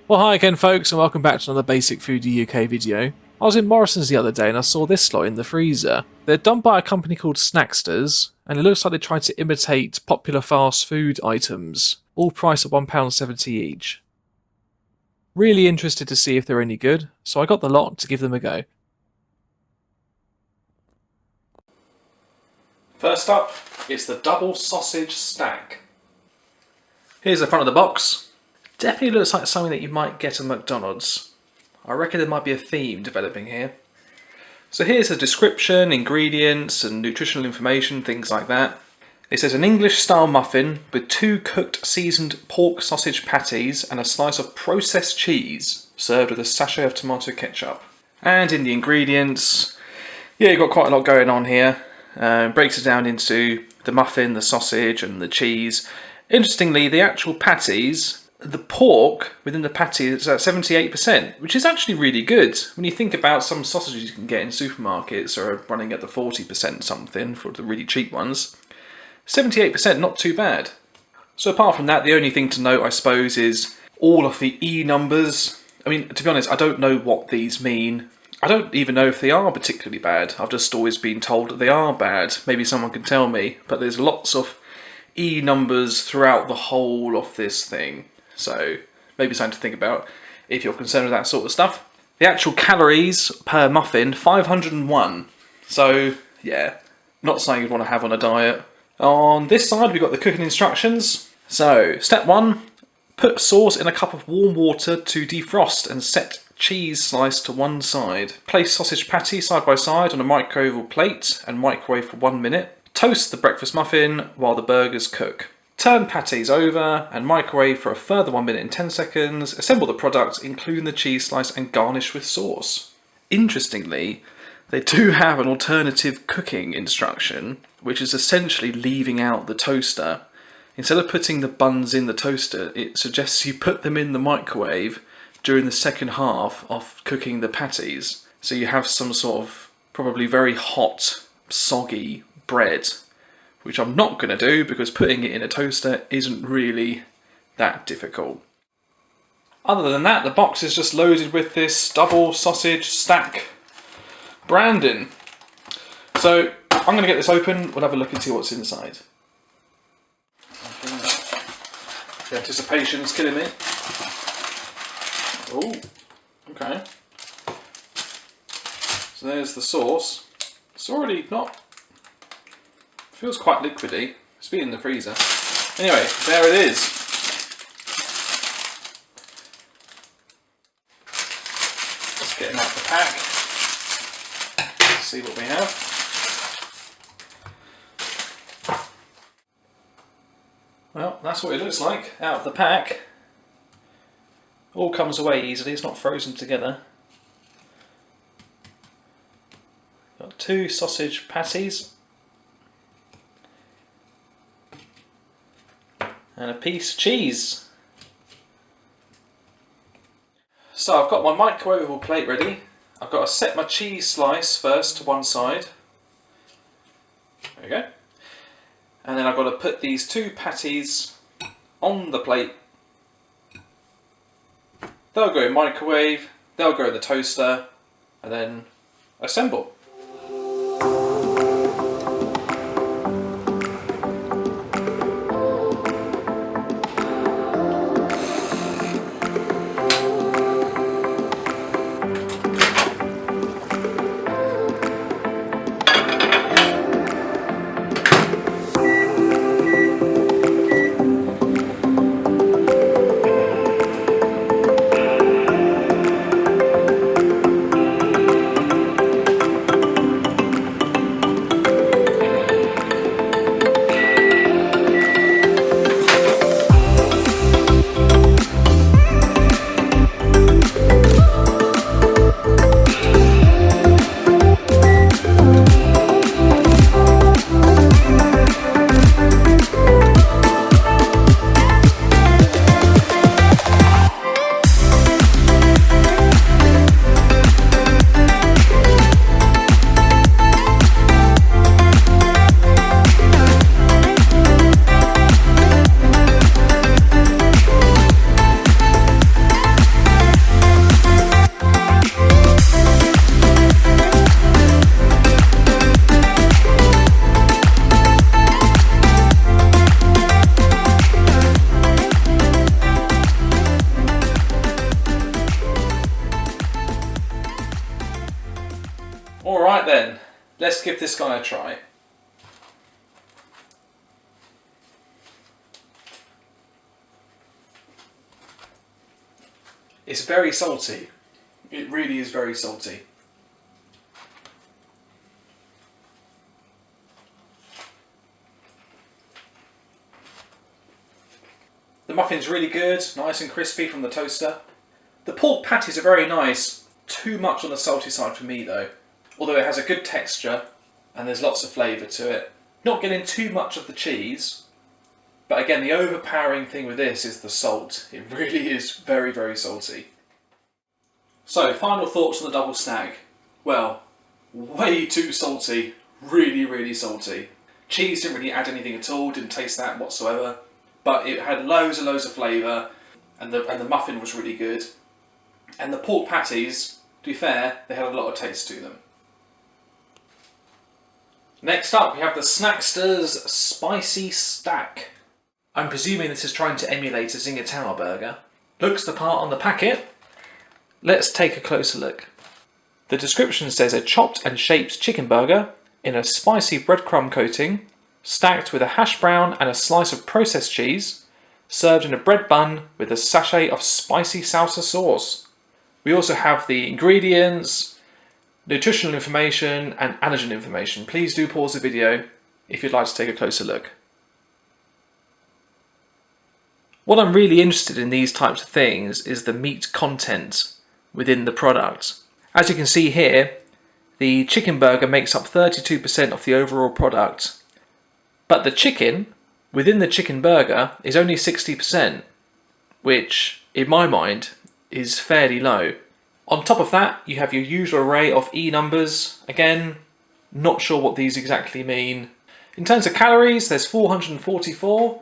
Well, hi again, folks, and welcome back to another Basic Foodie UK video. I was in Morrisons the other day and I saw this lot in the freezer. They're done by a company called Snacksters, and it looks like they tried to imitate popular fast food items, all priced at £1.70 each. Really interested to see if they're any good, so I got the lot to give them a go. First up, it's the double sausage stack. Here's the front of the box. Definitely looks like something that you might get at McDonald's. I reckon there might be a theme developing here. So here's a description, ingredients and nutritional information, things like that. It says an English style muffin with 2 cooked seasoned pork sausage patties and a slice of processed cheese, served with a sachet of tomato ketchup. And in the ingredients, yeah, you've got quite a lot going on here. Breaks it down into the muffin, the sausage and the cheese. Interestingly, the actual patties, the pork within the patty is at 78%, which is actually really good. When you think about some sausages you can get in supermarkets are running at the 40% something for the really cheap ones. 78%, not too bad. So apart from that, the only thing to note, I suppose, is all of the E numbers. I mean, to be honest, I don't know what these mean. I don't even know if they are particularly bad. I've just always been told that they are bad. Maybe someone can tell me, but there's lots of E numbers throughout the whole of this thing. So maybe something to think about if you're concerned with that sort of stuff. The actual calories per muffin, 501. So yeah, not something you'd want to have on a diet. On this side we've got the cooking instructions. So step 1, put sauce in a cup of warm water to defrost and set cheese slice to one side. Place sausage patty side by side on a microwave plate and microwave for 1 minute. Toast the breakfast muffin while the burgers cook. Turn patties over and microwave for a further 1 minute and 10 seconds. Assemble the product, including the cheese slice, and garnish with sauce. Interestingly, they do have an alternative cooking instruction, which is essentially leaving out the toaster. Instead of putting the buns in the toaster, it suggests you put them in the microwave during the second half of cooking the patties. So you have some sort of probably very hot, soggy bread, which I'm not going to do because putting it in a toaster isn't really that difficult. Other than that, the box is just loaded with this double sausage stack branding. So I'm going to get this open, we'll have a look and see what's inside. The anticipation's killing me. Oh, okay. So there's the sauce. It's already not... feels quite liquidy. It's been in the freezer. Anyway, there it is. Let's get it out of the pack. Let's see what we have. Well, that's what it looks like out of the pack. All comes away easily, it's not frozen together. Got 2 sausage patties. And a piece of cheese. So I've got my microwavable plate ready. I've got to set my cheese slice first to one side. There we go. And then I've got to put these 2 patties on the plate. They'll go in microwave, they'll go in the toaster, and then assemble. Alright then, let's give this guy a try. It's very salty. It really is very salty. The muffin's really good, nice and crispy from the toaster. The pork patties are very nice. Too much on the salty side for me though. Although it has a good texture and there's lots of flavour to it. Not getting too much of the cheese. But again, the overpowering thing with this is the salt. It really is very, very salty. So, final thoughts on the double snag. Well, way too salty. Really, really salty. Cheese didn't really add anything at all, didn't taste that whatsoever. But it had loads and loads of flavour, and the muffin was really good. And the pork patties, to be fair, they had a lot of taste to them. Next up, we have the Snacksters Spicy Stack. I'm presuming this is trying to emulate a Zinger Tower burger. Looks the part on the packet. Let's take a closer look. The description says a chopped and shaped chicken burger in a spicy breadcrumb coating, stacked with a hash brown and a slice of processed cheese, served in a bread bun with a sachet of spicy salsa sauce. We also have the ingredients, nutritional information and allergen information. Please do pause the video if you'd like to take a closer look. What I'm really interested in these types of things is the meat content within the product. As you can see here, the chicken burger makes up 32% of the overall product, but the chicken within the chicken burger is only 60%, which in my mind is fairly low. On top of that, you have your usual array of E numbers. Again, not sure what these exactly mean. In terms of calories, there's 444.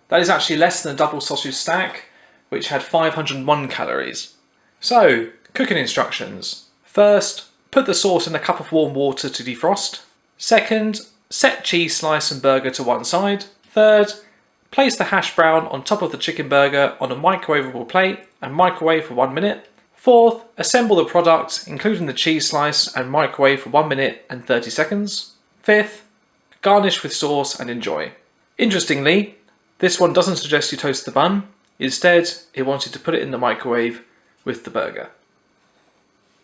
That is actually less than a double sausage stack, which had 501 calories. So, cooking instructions. First, put the sauce in a cup of warm water to defrost. Second, set cheese slice and burger to one side. Third, place the hash brown on top of the chicken burger on a microwavable plate and microwave for 1 minute. Fourth, assemble the product, including the cheese slice, and microwave for 1 minute and 30 seconds. Fifth, garnish with sauce and enjoy. Interestingly, this one doesn't suggest you toast the bun. Instead, it wanted to put it in the microwave with the burger.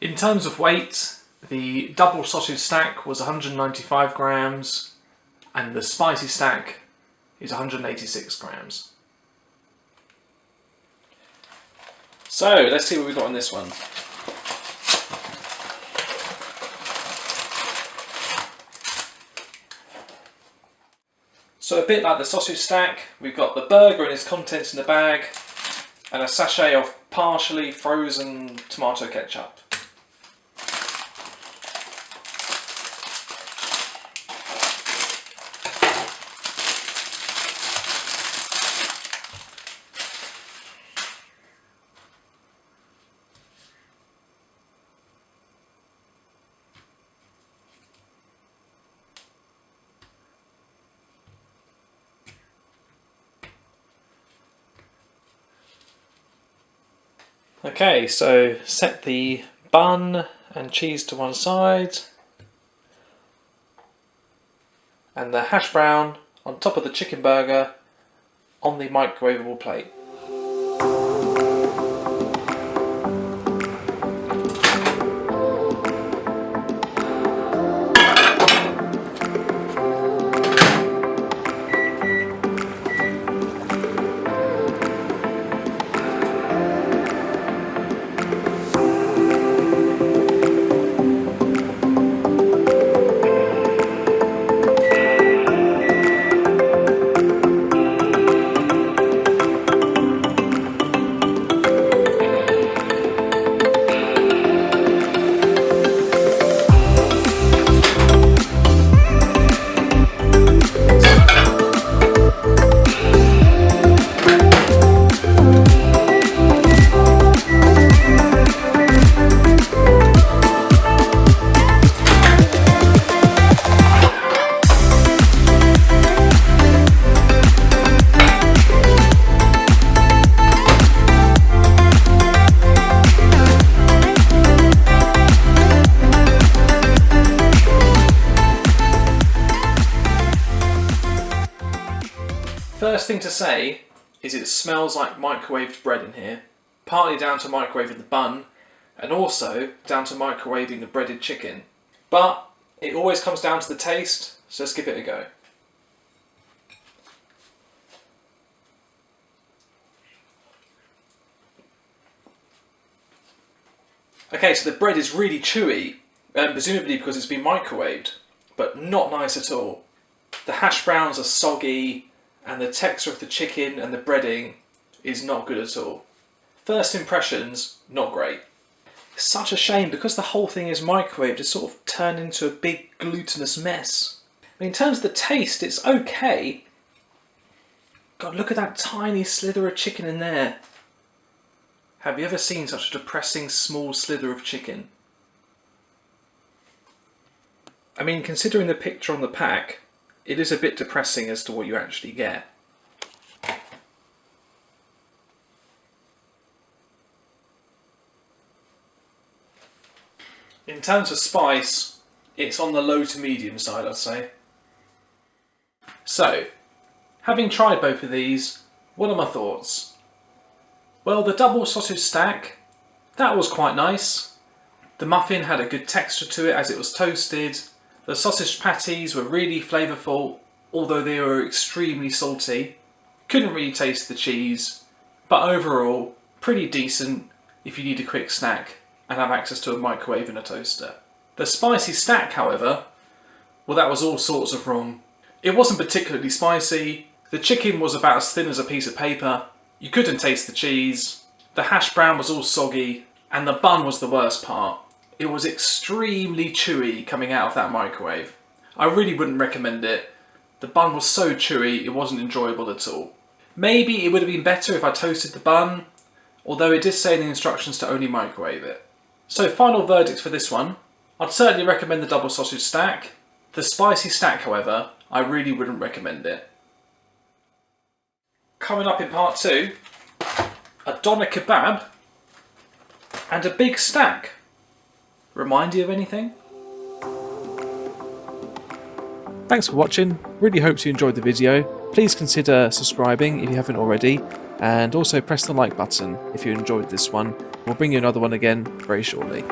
In terms of weight, the double sausage stack was 195 grams and the spicy stack is 186 grams. So let's see what we've got on this one. So a bit like the sausage stack, we've got the burger and its contents in the bag and a sachet of partially frozen tomato ketchup. Okay, so set the bun and cheese to one side and the hash brown on top of the chicken burger on the microwavable plate. First thing to say is it smells like microwaved bread in here, partly down to microwaving the bun and also down to microwaving the breaded chicken. But it always comes down to the taste, so let's give it a go. Okay, so the bread is really chewy, presumably because it's been microwaved, but not nice at all. The hash browns are soggy, and the texture of the chicken and the breading is not good at all. First impressions, not great. It's such a shame, because the whole thing is microwaved, it's sort of turned into a big glutinous mess. I mean, in terms of the taste, it's okay. God, look at that tiny slither of chicken in there. Have you ever seen such a depressing small slither of chicken? I mean, considering the picture on the pack, it is a bit depressing as to what you actually get. In terms of spice, it's on the low to medium side, I'd say. So, having tried both of these, what are my thoughts? Well, the double sausage stack, that was quite nice. The muffin had a good texture to it as it was toasted. The sausage patties were really flavourful, although they were extremely salty. Couldn't really taste the cheese, but overall, pretty decent if you need a quick snack and have access to a microwave and a toaster. The spicy stack, however, well, that was all sorts of wrong. It wasn't particularly spicy, the chicken was about as thin as a piece of paper, you couldn't taste the cheese, the hash brown was all soggy, and the bun was the worst part. It was extremely chewy coming out of that microwave. I really wouldn't recommend it. The bun was so chewy, it wasn't enjoyable at all. Maybe it would have been better if I toasted the bun, although it did say in the instructions to only microwave it. So final verdict for this one, I'd certainly recommend the double sausage stack. The spicy stack, however, I really wouldn't recommend it. Coming up in part 2, a doner kebab and a big stack. Remind you of anything? Thanks for watching, really hope you enjoyed the video. Please consider subscribing if you haven't already, and also press the like button if you enjoyed this one. We'll bring you another one again very shortly.